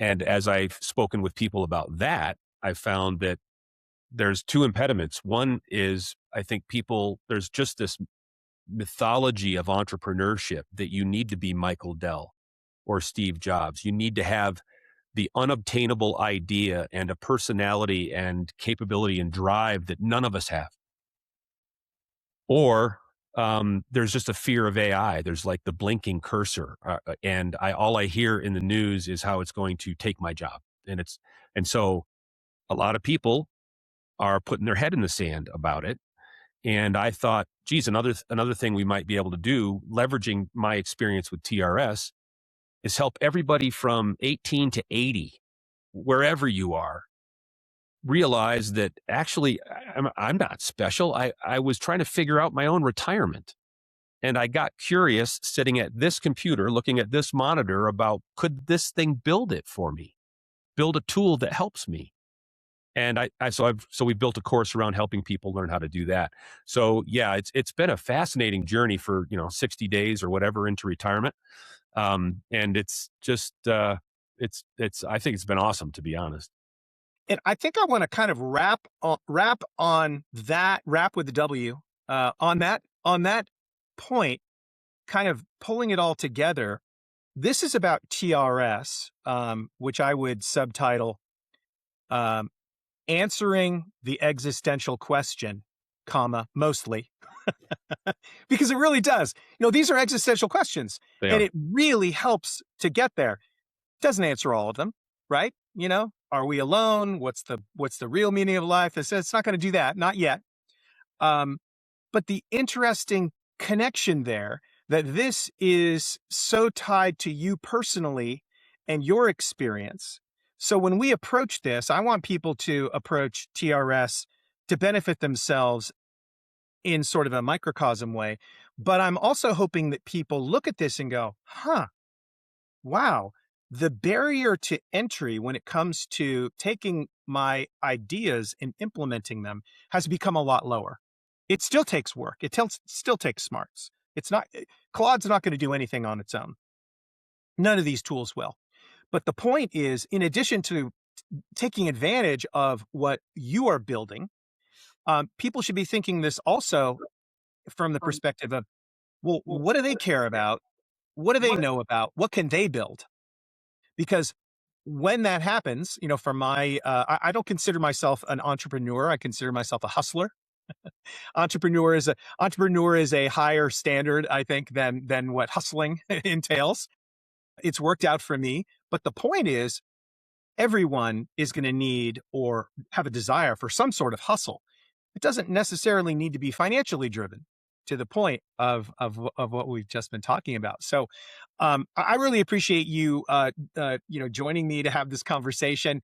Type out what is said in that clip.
And as I've spoken with people about that, I found that there's two impediments. One is I think there's just this mythology of entrepreneurship that you need to be Michael Dell or Steve Jobs. You need to have the unobtainable idea and a personality and capability and drive that none of us have. Or there's just a fear of AI. There's like the blinking cursor, and all I hear in the news is how it's going to take my job, and so a lot of people are putting their head in the sand about it. And I thought, geez, another thing we might be able to do, leveraging my experience with TRS, is help everybody from 18 to 80, wherever you are, realize that actually I'm not special. I was trying to figure out my own retirement. And I got curious sitting at this computer, looking at this monitor about, could this thing build it for me? Build a tool that helps me. And so we built a course around helping people learn how to do that. So yeah, it's been a fascinating journey for, 60 days or whatever into retirement. And it's just, I think it's been awesome, to be honest. And I think I want to kind of wrap on that, wrap with the W, on that point, kind of pulling it all together. This is about TRS, which I would subtitle, answering the existential question, comma, mostly, because it really does. These are existential questions, and it really helps to get there. Doesn't answer all of them, right? Are we alone? What's the real meaning of life? It's not going to do that, not yet. But the interesting connection there, that this is so tied to you personally and your experience. So when we approach this, I want people to approach TRS to benefit themselves in sort of a microcosm way. But I'm also hoping that people look at this and go, wow, the barrier to entry when it comes to taking my ideas and implementing them has become a lot lower. It still takes work. It still takes smarts. Claude's not going to do anything on its own. None of these tools will. But the point is, in addition to taking advantage of what you are building, people should be thinking this also from the perspective of, well, what do they care about? What do they know about? What can they build? Because when that happens, from I don't consider myself an entrepreneur. I consider myself a hustler. Entrepreneur is a higher standard, I think, than what hustling entails. It's worked out for me. But the point is, everyone is going to need or have a desire for some sort of hustle. It doesn't necessarily need to be financially driven, to the point of what we've just been talking about. So I really appreciate you joining me to have this conversation.